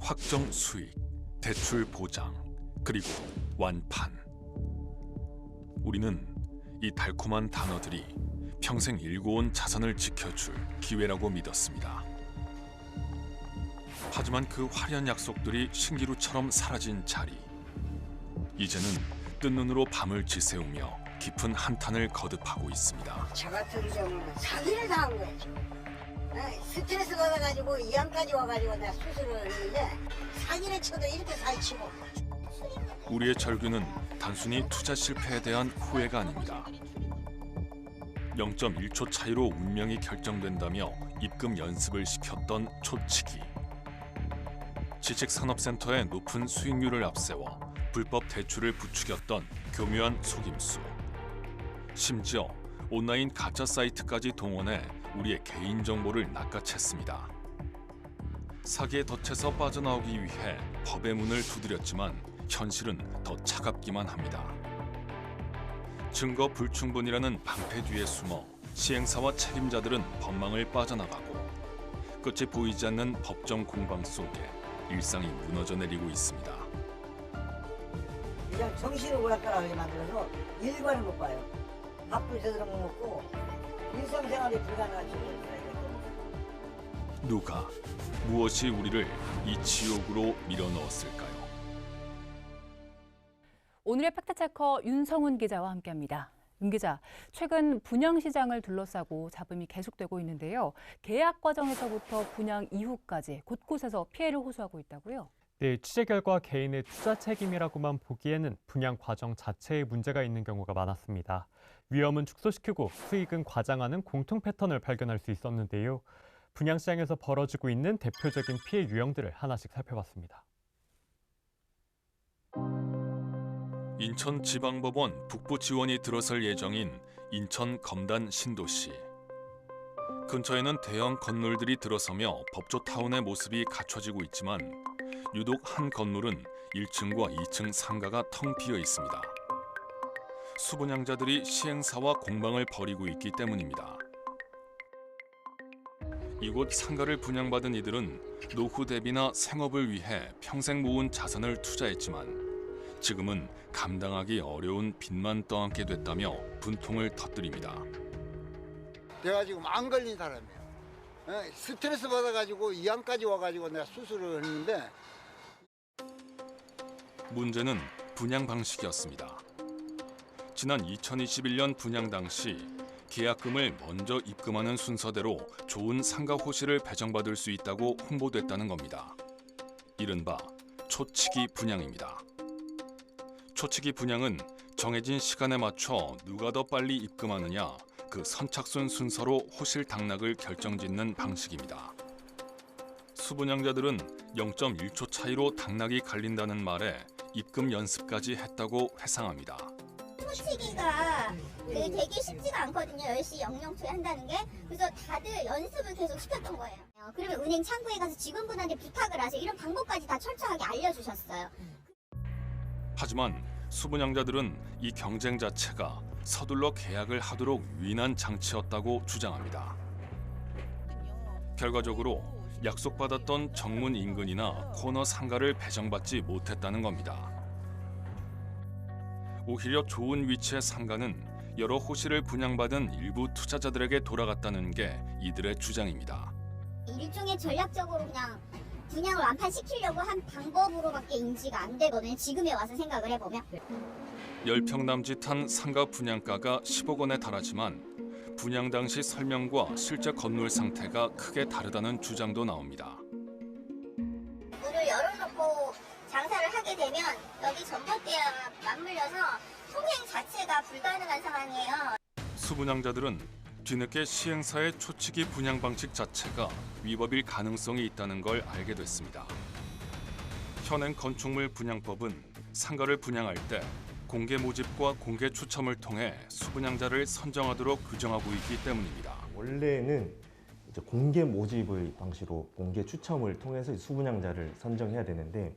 확정 수익, 대출 보장, 그리고 완판. 우리는 이 달콤한 단어들이 평생 일궈온 자산을 지켜줄 기회라고 믿었습니다. 하지만 그 화려한 약속들이 신기루처럼 사라진 자리. 이제는 뜬 눈으로 밤을 지새우며 깊은 한탄을 거듭하고 있습니다. 저 같은 경우는 사기를 당한 거예요. 스트레스 받아가지고 이암까지 와가지고 내가 수술을 했는데 사기를 쳐도 이렇게 사기치고. 우리의 절규는 단순히 투자 실패에 대한 후회가 아닙니다. 0.1초 차이로 운명이 결정된다며 입금 연습을 시켰던 초치기. 지식산업센터의 높은 수익률을 앞세워 불법 대출을 부추겼던 교묘한 속임수. 심지어 온라인 가짜 사이트까지 동원해 우리의 개인정보를 낚아챘습니다. 사기에 덫에서 빠져나오기 위해 법의 문을 두드렸지만 현실은 더 차갑기만 합니다. 증거 불충분이라는 방패 뒤에 숨어 시행사와 책임자들은 법망을 빠져나가고 끝이 보이지 않는 법정 공방 속에 일상이 무너져 내리고 있습니다. 그냥 정신을 오락가락하게 만들어서 일과를 못 봐요. 밥도 제대로 못 먹고 일상생활이 불가능한 지경이 있어요. 누가, 무엇이 우리를 이 지옥으로 밀어넣었을까요? 오늘의 팩트체커 윤성훈 기자와 함께합니다. 윤 기자, 최근 분양시장을 둘러싸고 잡음이 계속되고 있는데요. 계약 과정에서부터 분양 이후까지 곳곳에서 피해를 호소하고 있다고요? 네, 취재 결과 개인의 투자 책임이라고만 보기에는 분양 과정 자체에 문제가 있는 경우가 많았습니다. 위험은 축소시키고 수익은 과장하는 공통 패턴을 발견할 수 있었는데요. 분양시장에서 벌어지고 있는 대표적인 피해 유형들을 하나씩 살펴봤습니다. 인천지방법원 북부 지원이 들어설 예정인 인천 검단 신도시. 근처에는 대형 건물들이 들어서며 법조타운의 모습이 갖춰지고 있지만 유독 한 건물은 1층과 2층 상가가 텅 비어 있습니다. 수분양자들이 시행사와 공방을 벌이고 있기 때문입니다. 이곳 상가를 분양받은 이들은 노후 대비나 생업을 위해 평생 모은 자산을 투자했지만 지금은 감당하기 어려운 빚만 떠안게 됐다며 분통을 터뜨립니다. 내가 지금 안 걸린 사람이에요. 스트레스 받아가지고 이암까지 와가지고 내가 수술을 했는데 문제는 분양 방식이었습니다. 지난 2021년 분양 당시 계약금을 먼저 입금하는 순서대로 좋은 상가 호실을 배정받을 수 있다고 홍보됐다는 겁니다. 이른바 초치기 분양입니다. 초치기 분양은 정해진 시간에 맞춰 누가 더 빨리 입금하느냐 그 선착순 순서로 호실 당락을 결정짓는 방식입니다. 수분양자들은 0.1초 차이로 당락이 갈린다는 말에 입금 연습까지 했다고 회상합니다. 초치기가 되게 쉽지가 않거든요. 10시 00초에 한다는 게. 그래서 다들 연습을 계속 시켰던 거예요. 그러면 은행 창구에 가서 직원분한테 부탁을 하세요. 이런 방법까지 다 철저하게 알려주셨어요. 하지만 수분양자들은 이 경쟁 자체가 서둘러 계약을 하도록 유인한 장치였다고 주장합니다. 결과적으로 약속받았던 정문 인근이나 코너 상가를 배정받지 못했다는 겁니다. 오히려 좋은 위치의 상가는 여러 호실을 분양받은 일부 투자자들에게 돌아갔다는 게 이들의 주장입니다. 일종의 전략적으로 그냥 분양을 완판시키려고 한 방법으로밖에 인지가 안 되거든요. 지금에 와서 생각을 해보면. 10평 남짓한 상가 분양가가 10억 원에 달하지만 분양 당시 설명과 실제 건물 상태가 크게 다르다는 주장도 나옵니다. 문을 열어놓고 장사를 하게 되면 여기 전봇대와 맞물려서 통행 자체가 불가능한 상황이에요. 수분양자들은 뒤늦게 시행사의 초치기 분양 방식 자체가 위법일 가능성이 있다는 걸 알게 됐습니다. 현행 건축물 분양법은 상가를 분양할 때 공개 모집과 공개 추첨을 통해 수분양자를 선정하도록 규정하고 있기 때문입니다. 원래는 이제 공개 모집의 방식으로 공개 추첨을 통해서 수분양자를 선정해야 되는데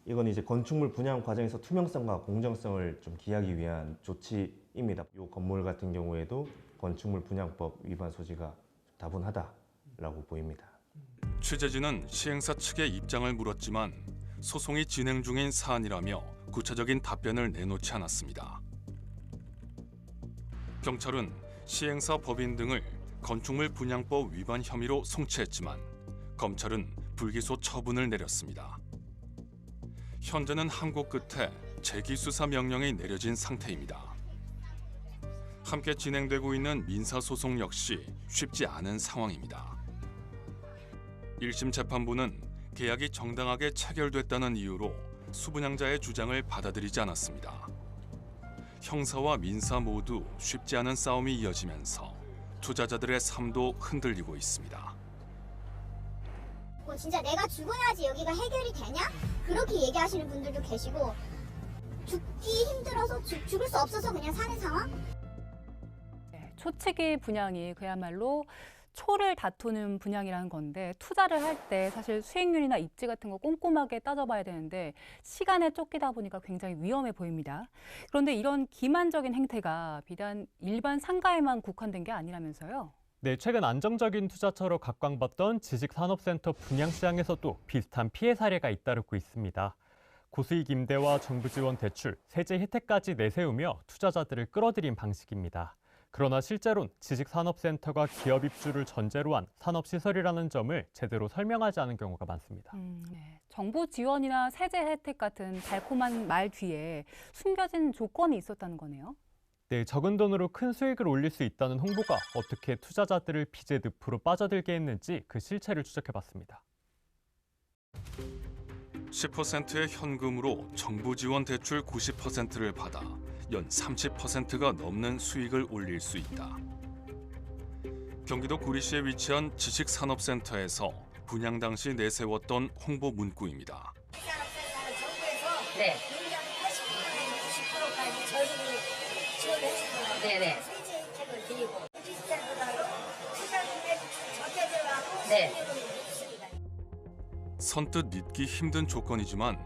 이건 이제 건축물 분양 과정에서 투명성과 공정성을 좀 기하기 위한 조치입니다. 이 건물 같은 경우에도 건축물 분양법 위반 소지가 다분하다라고 보입니다. 취재진은 시행사 측의 입장을 물었지만 소송이 진행 중인 사안이라며 구체적인 답변을 내놓지 않았습니다. 경찰은 시행사 법인 등을 건축물 분양법 위반 혐의로 송치했지만 검찰은 불기소 처분을 내렸습니다. 현재는 항고 끝에 재기수사 명령이 내려진 상태입니다. 함께 진행되고 있는 민사소송 역시 쉽지 않은 상황입니다. 1심 재판부는 계약이 정당하게 체결됐다는 이유로 수분양자의 주장을 받아들이지 않았습니다. 형사와 민사 모두 쉽지 않은 싸움이 이어지면서 투자자들의 삶도 흔들리고 있습니다. 진짜 내가 죽어야지 여기가 해결이 되냐? 그렇게 얘기하시는 분들도 계시고 죽기 힘들어서 죽을 수 없어서 그냥 사는 상황? 네, 초치기 분양이 그야말로 초를 다투는 분양이라는 건데 투자를 할 때 사실 수익률이나 입지 같은 거 꼼꼼하게 따져봐야 되는데 시간에 쫓기다 보니까 굉장히 위험해 보입니다. 그런데 이런 기만적인 행태가 비단 일반 상가에만 국한된 게 아니라면서요? 네, 최근 안정적인 투자처로 각광받던 지식산업센터 분양시장에서도 비슷한 피해 사례가 잇따르고 있습니다. 고수익 임대와 정부 지원 대출, 세제 혜택까지 내세우며 투자자들을 끌어들인 방식입니다. 그러나 실제로는 지식산업센터가 기업 입주를 전제로 한 산업시설이라는 점을 제대로 설명하지 않은 경우가 많습니다. 네. 정부 지원이나 세제 혜택 같은 달콤한 말 뒤에 숨겨진 조건이 있었다는 거네요. 네, 적은 돈으로 큰 수익을 올릴 수 있다는 홍보가 어떻게 투자자들을 빚의 늪으로 빠져들게 했는지 그 실체를 추적해봤습니다. 10%의 현금으로 정부 지원 대출 90%를 받아 연 30%가 넘는 수익을 올릴 수 있다. 경기도 구리시에 위치한 지식산업센터에서 분양 당시 내세웠던 홍보 문구입니다. 산업센터는 정부에서 네. 분양 80%까지 90%까지 저희들이 지원을 해주고 네네. 세제 혜택을 드리고 디지털보다도 투자금액 적게 들어가고 네. 수익률이 높습니다. 선뜻 믿기 힘든 조건이지만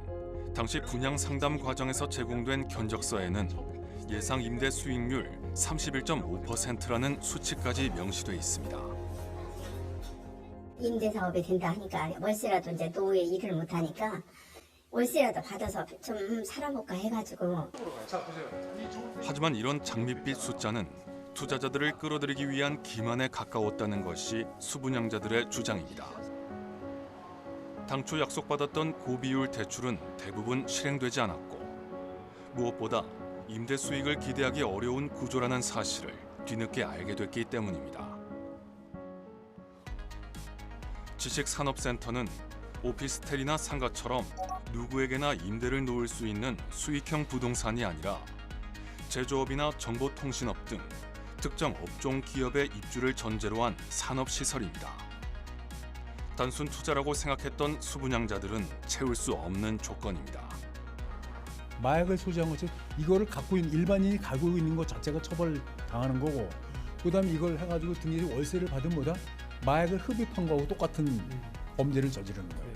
당시 분양 상담 과정에서 제공된 견적서에는 예상 임대 수익률 31.5%라는 수치까지 명시돼 있습니다. 임대 사업이 된다 하니까 월세라도 이제 노후에 일을 못 하니까 월세라도 받아서 좀 살아볼까 해가지고. 하지만 이런 장밋빛 숫자는 투자자들을 끌어들이기 위한 기만에 가까웠다는 것이 수분양자들의 주장입니다. 당초 약속받았던 고비율 대출은 대부분 실행되지 않았고 무엇보다 임대 수익을 기대하기 어려운 구조라는 사실을 뒤늦게 알게 됐기 때문입니다. 지식산업센터는 오피스텔이나 상가처럼 누구에게나 임대를 놓을 수 있는 수익형 부동산이 아니라 제조업이나 정보통신업 등 특정 업종 기업의 입주를 전제로 한 산업시설입니다. 단순 투자라고 생각했던 수분양자들은 채울 수 없는 조건입니다. 마약을 소지한 것이 이거를 갖고 있는 일반인이 가지고 있는 것 자체가 처벌 당하는 거고, 그다음에 이걸 해가지고 등에서 월세를 받은 보다 마약을 흡입한 거하고 똑같은 범죄를 저지르는 거예요.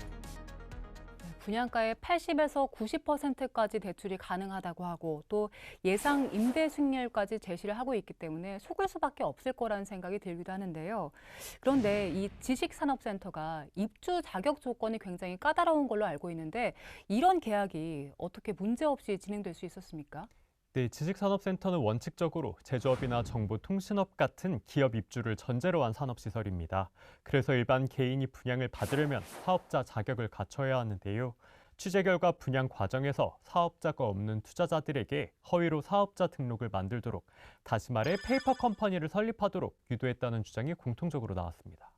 분양가의 80에서 90%까지 대출이 가능하다고 하고 또 예상 임대 수익률까지 제시를 하고 있기 때문에 속을 수밖에 없을 거라는 생각이 들기도 하는데요. 그런데 이 지식산업센터가 입주 자격 조건이 굉장히 까다로운 걸로 알고 있는데 이런 계약이 어떻게 문제없이 진행될 수 있었습니까? 네, 지식산업센터는 원칙적으로 제조업이나 정보통신업 같은 기업 입주를 전제로 한 산업시설입니다. 그래서 일반 개인이 분양을 받으려면 사업자 자격을 갖춰야 하는데요. 취재 결과 분양 과정에서 사업자가 없는 투자자들에게 허위로 사업자 등록을 만들도록, 다시 말해 페이퍼 컴퍼니를 설립하도록 유도했다는 주장이 공통적으로 나왔습니다.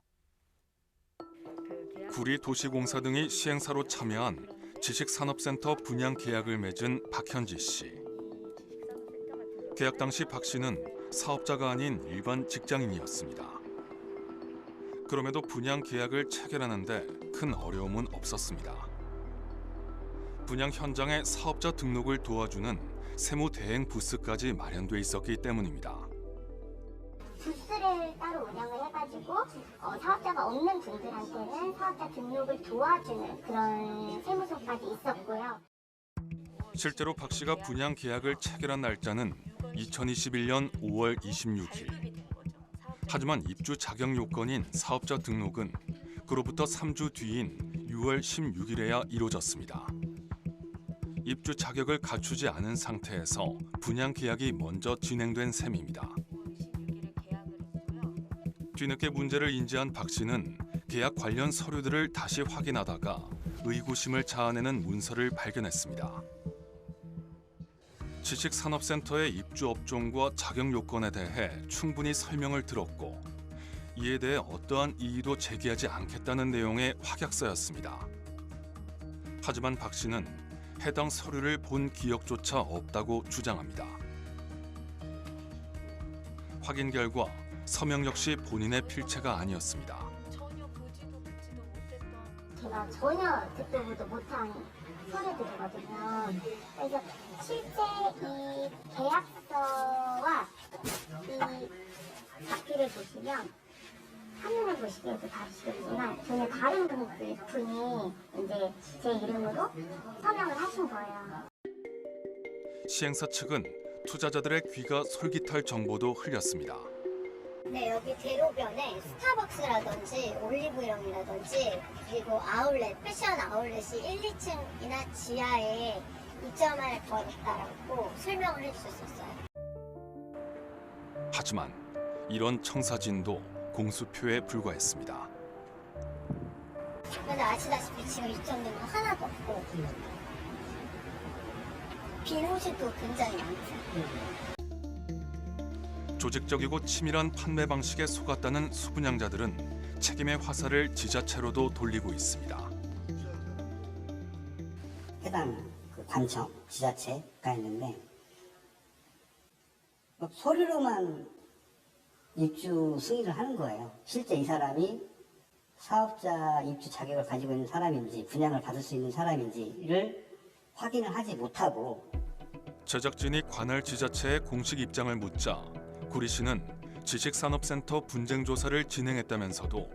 구리도시공사 등이 시행사로 참여한 지식산업센터 분양 계약을 맺은 박현지 씨. 계약 당시 박 씨는 사업자가 아닌 일반 직장인이었습니다. 그럼에도 분양 계약을 체결하는데 큰 어려움은 없었습니다. 분양 현장에 사업자 등록을 도와주는 세무 대행 부스까지 마련돼 있었기 때문입니다. 부스를 따로 운영을 해가지고 사업자가 없는 분들한테는 사업자 등록을 도와주는 그런 세무서까지 있었고요. 실제로 박 씨가 분양 계약을 체결한 날짜는 2021년 5월 26일. 하지만 입주 자격 요건인 사업자 등록은 그로부터 3주 뒤인 6월 16일에야 이루어졌습니다. 입주 자격을 갖추지 않은 상태에서 분양 계약이 먼저 진행된 셈입니다. 뒤늦게 문제를 인지한 박 씨는 계약 관련 서류들을 다시 확인하다가 의구심을 자아내는 문서를 발견했습니다. 지식산업센터의 입주 업종과 자격 요건에 대해 충분히 설명을 들었고 이에 대해 어떠한 이의도 제기하지 않겠다는 내용의 확약서였습니다. 하지만 박 씨는 해당 서류를 본 기억조차 없다고 주장합니다. 확인 결과 서명 역시 본인의 필체가 아니었습니다. 제가 전혀 듣도 보도 못한 서류들이거든요. 그래서 실제 이 계약서와 이 자필을 보시면 한눈에 보시기에도 다르시겠지만 전혀 다른 분이 이제 제 이름으로 서명을 하신 거예요. 시행사 측은 투자자들의 귀가 솔깃할 정보도 흘렸습니다. 네, 여기 대로변에 스타벅스라든지 올리브영이라든지 그리고 아울렛, 패션 아울렛이 1, 2층이나 지하에 입점할 거였다라고 설명을 해주셨었어요. 하지만 이런 청사진도 공수표에 불과했습니다. 근데 아시다시피 지금 입점된 건 하나도 없고 빈 호실도 굉장히 많고 조직적이고 치밀한 판매 방식에 속았다는 수분양자들은 책임의 화살을 지자체로도 돌리고 있습니다. 해당 관청, 지자체가 있는데 서류로만 입주 승인을 하는 거예요. 실제 이 사람이 사업자 입주 자격을 가지고 있는 사람인지 분양을 받을 수 있는 사람인지를 확인을 하지 못하고 제작진이 관할 지자체의 공식 입장을 묻자 구리 씨는 지식산업센터 분쟁 조사를 진행했다면서도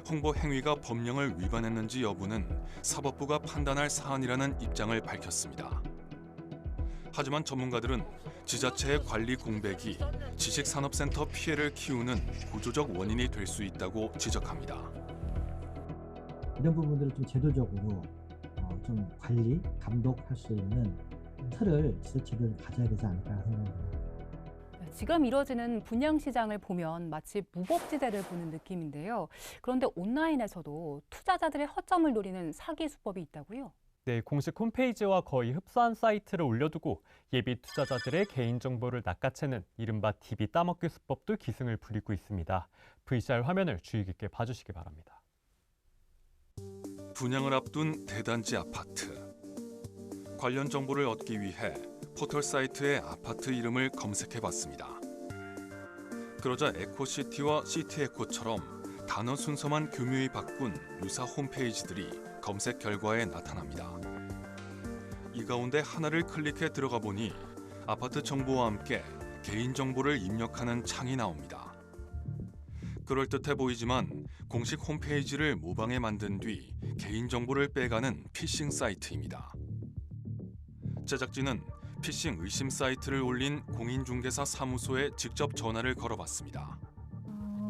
홍보 행위가 법령을 위반했는지 여부는 사법부가 판단할 사안이라는 입장을 밝혔습니다. 하지만 전문가들은 지자체의 관리 공백이 지식산업센터 피해를 키우는 구조적 원인이 될 수 있다고 지적합니다. 이런 부분들을 좀 제도적으로 좀 관리, 감독할 수 있는 틀을 지자체들은 가져야 되지 않을까 생각합니다. 지금 이뤄지는 분양 시장을 보면 마치 무법지대를 보는 느낌인데요. 그런데 온라인에서도 투자자들의 허점을 노리는 사기 수법이 있다고요? 네, 공식 홈페이지와 거의 흡사한 사이트를 올려두고 예비 투자자들의 개인정보를 낚아채는 이른바 DB 따먹기 수법도 기승을 부리고 있습니다. VCR 화면을 주의 깊게 봐주시기 바랍니다. 분양을 앞둔 대단지 아파트. 관련 정보를 얻기 위해 포털 사이트에 아파트 이름을 검색해봤습니다. 그러자 에코시티와 시티에코처럼 단어 순서만 교묘히 바꾼 유사 홈페이지들이 검색 결과에 나타납니다. 이 가운데 하나를 클릭해 들어가 보니 아파트 정보와 함께 개인정보를 입력하는 창이 나옵니다. 그럴듯해 보이지만 공식 홈페이지를 모방해 만든 뒤 개인정보를 빼가는 피싱 사이트입니다. 제작진은 피싱 의심 사이트를 올린 공인중개사 사무소에 직접 전화를 걸어봤습니다.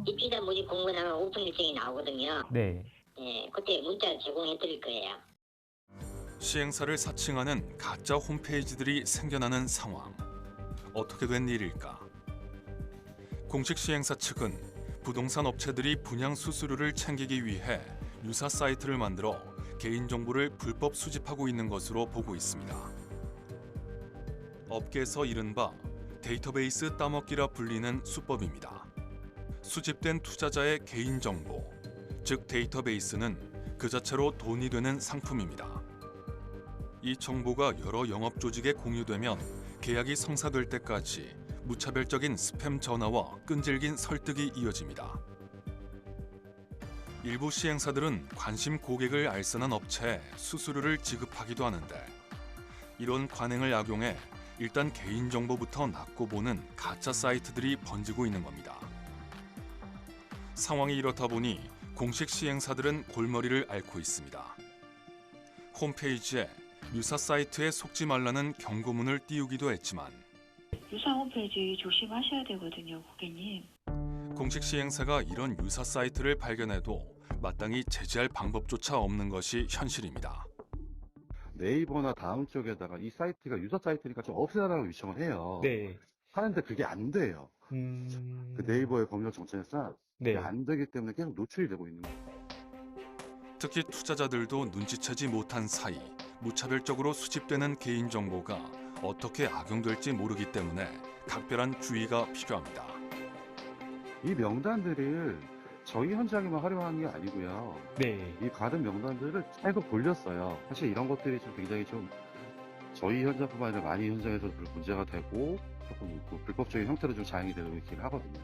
입주자 모집 공고나면 오픈 일정이 나오거든요. 네. 네, 그때 문자를 제공해 드릴 거예요. 시행사를 사칭하는 가짜 홈페이지들이 생겨나는 상황. 어떻게 된 일일까? 공식 시행사 측은 부동산 업체들이 분양 수수료를 챙기기 위해 유사 사이트를 만들어 개인정보를 불법 수집하고 있는 것으로 보고 있습니다. 업계에서 이른바 데이터베이스 따먹기라 불리는 수법입니다. 수집된 투자자의 개인정보, 즉 데이터베이스는 그 자체로 돈이 되는 상품입니다. 이 정보가 여러 영업조직에 공유되면 계약이 성사될 때까지 무차별적인 스팸 전화와 끈질긴 설득이 이어집니다. 일부 시행사들은 관심 고객을 알선한 업체에 수수료를 지급하기도 하는데 이런 관행을 악용해 일단 개인정보부터 낚고 보는 가짜 사이트들이 번지고 있는 겁니다. 상황이 이렇다 보니 공식 시행사들은 골머리를 앓고 있습니다. 홈페이지에 유사 사이트에 속지 말라는 경고문을 띄우기도 했지만 유사 홈페이지 조심하셔야 되거든요, 고객님. 공식 시행사가 이런 유사 사이트를 발견해도 마땅히 제재할 방법조차 없는 것이 현실입니다. 네이버나 다음 쪽에다가 이 사이트가 유저 사이트니까 좀 없애달라고 요청을 해요. 네. 하는데 그게 안 돼요. 그 네이버의 검역 정책상 네. 그게 안 되기 때문에 계속 노출이 되고 있는 거예요. 특히 투자자들도 눈치채지 못한 사이 무차별적으로 수집되는 개인정보가 어떻게 악용될지 모르기 때문에 각별한 주의가 필요합니다. 이 명단들을 저희 현장에만 활용한 게 아니고요. 네. 이 가든 명단들을 계속 돌렸어요. 사실 이런 것들이 좀 굉장히 좀 저희 현장뿐만 아니라 많이 현장에서 문제가 되고 조금 불법적인 형태로 좀 자행이 되고 있긴 하거든요.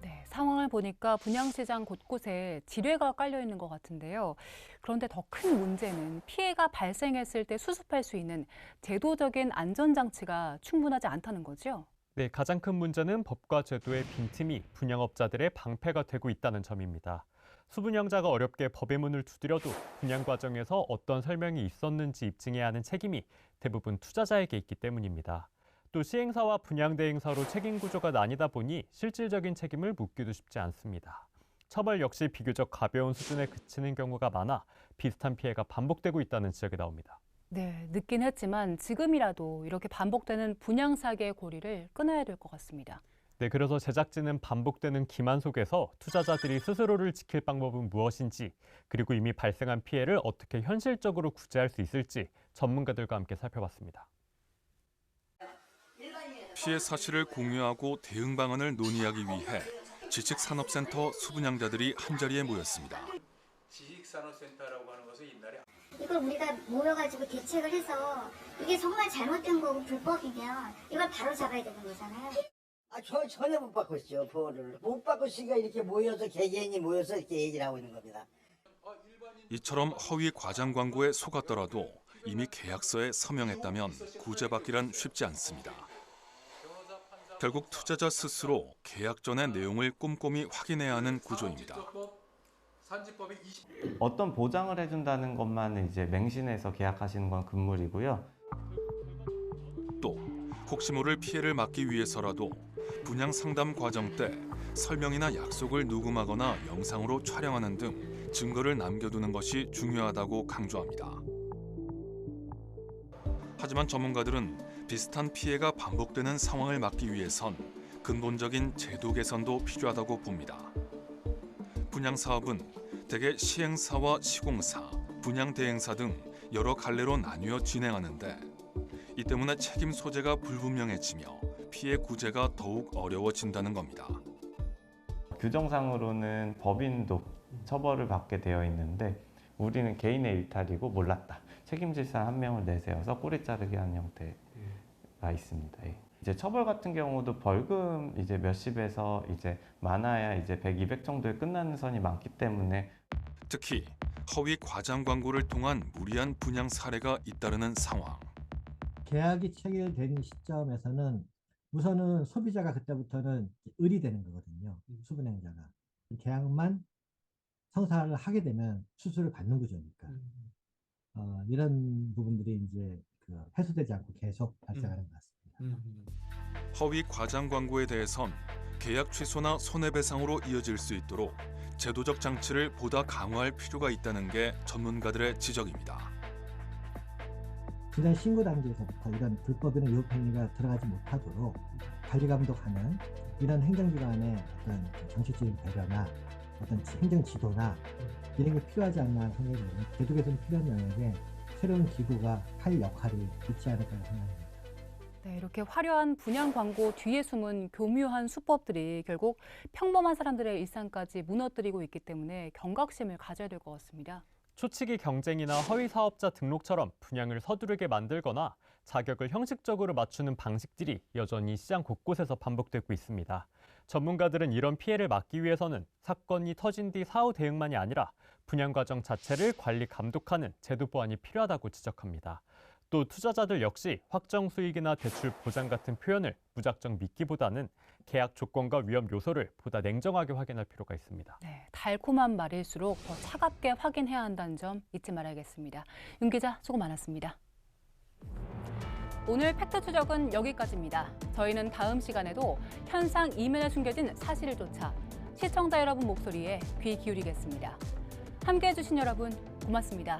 네, 상황을 보니까 분양시장 곳곳에 지뢰가 깔려 있는 것 같은데요. 그런데 더 큰 문제는 피해가 발생했을 때 수습할 수 있는 제도적인 안전장치가 충분하지 않다는 거죠. 네, 가장 큰 문제는 법과 제도의 빈틈이 분양업자들의 방패가 되고 있다는 점입니다. 수분양자가 어렵게 법의 문을 두드려도 분양 과정에서 어떤 설명이 있었는지 입증해야 하는 책임이 대부분 투자자에게 있기 때문입니다. 또 시행사와 분양대행사로 책임 구조가 나뉘다 보니 실질적인 책임을 묻기도 쉽지 않습니다. 처벌 역시 비교적 가벼운 수준에 그치는 경우가 많아 비슷한 피해가 반복되고 있다는 지적이 나옵니다. 네, 늦긴 했지만 지금이라도 이렇게 반복되는 분양 사기의 고리를 끊어야 될 것 같습니다. 네, 그래서 제작진은 반복되는 기만 속에서 투자자들이 스스로를 지킬 방법은 무엇인지, 그리고 이미 발생한 피해를 어떻게 현실적으로 구제할 수 있을지 전문가들과 함께 살펴봤습니다. 피해 사실을 공유하고 대응 방안을 논의하기 위해 지식산업센터 수분양자들이 한자리에 모였습니다. 지식산업센터라고 하는 것은 옛날에 이걸 우리가 모여가지고 대책을 해서 이게 정말 잘못된 거고 불법이면 이걸 바로 잡아야 되는 거잖아요. 전혀 못 바꿨죠 보호를. 못 바꿨으니까 이렇게 모여서 개개인이 모여서 이렇게 얘기를 하고 있는 겁니다. 이처럼 허위 과장 광고에 속았더라도 이미 계약서에 서명했다면 구제받기란 쉽지 않습니다. 결국 투자자 스스로 계약 전의 내용을 꼼꼼히 확인해야 하는 구조입니다. 어떤 보장을 해준다는 것만 이제 맹신해서 계약하시는 건 금물이고요. 또 혹시 모를 피해를 막기 위해서라도 분양 상담 과정 때 설명이나 약속을 녹음하거나 영상으로 촬영하는 등 증거를 남겨두는 것이 중요하다고 강조합니다. 하지만 전문가들은 비슷한 피해가 반복되는 상황을 막기 위해선 근본적인 제도 개선도 필요하다고 봅니다. 분양 사업은 대개 시행사와 시공사, 분양 대행사 등 여러 갈래로 나뉘어 진행하는데 이 때문에 책임 소재가 불분명해지며 피해 구제가 더욱 어려워진다는 겁니다. 규정상으로는 법인도 처벌을 받게 되어 있는데 우리는 개인의 일탈이고 몰랐다. 책임질 사람 한 명을 내세워서 꼬리 자르게 하는 형태가 있습니다. 이제 처벌 같은 경우도 벌금 이제 몇십에서 이제 많아야 이제 100, 200 정도에 끝나는 선이 많기 때문에 특히 허위 과장 광고를 통한 무리한 분양 사례가 잇따르는 상황. 계약이 체결된 시점에서는 우선은 소비자가 그때부터는 의리되는 거거든요. 수분양자가. 계약만 성사를 하게 되면 수수료를 받는 구조니까. 이런 부분들이 이제 해소되지 않고 계속 발생하는 것 같습니다. 허위 과장 광고에 대해선 계약 취소나 손해배상으로 이어질 수 있도록 제도적 장치를 보다 강화할 필요가 있다는 게 전문가들의 지적입니다. 분양 신고 단계에서부터 이런 불법이나 위법 행위가 들어가지 못하도록 관리 감독하는 이런 행정기관의 어떤 정책적인 배려나 어떤 행정 지도나 이런 게 필요하지 않나 생각이 듭니다. 제도 개선이 필요한 영역에 새로운 기구가 할 역할이 있지 않을까 생각합니다. 네, 이렇게 화려한 분양 광고 뒤에 숨은 교묘한 수법들이 결국 평범한 사람들의 일상까지 무너뜨리고 있기 때문에 경각심을 가져야 될 것 같습니다. 초치기 경쟁이나 허위 사업자 등록처럼 분양을 서두르게 만들거나 자격을 형식적으로 맞추는 방식들이 여전히 시장 곳곳에서 반복되고 있습니다. 전문가들은 이런 피해를 막기 위해서는 사건이 터진 뒤 사후 대응만이 아니라 분양 과정 자체를 관리 감독하는 제도 보완이 필요하다고 지적합니다. 또 투자자들 역시 확정 수익이나 대출 보장 같은 표현을 무작정 믿기보다는 계약 조건과 위험 요소를 보다 냉정하게 확인할 필요가 있습니다. 네, 달콤한 말일수록 더 차갑게 확인해야 한다는 점 잊지 말아야겠습니다. 윤 기자, 수고 많았습니다. 오늘 팩트 추적은 여기까지입니다. 저희는 다음 시간에도 현상 이면에 숨겨진 사실을 쫓아 시청자 여러분 목소리에 귀 기울이겠습니다. 함께해 주신 여러분 고맙습니다.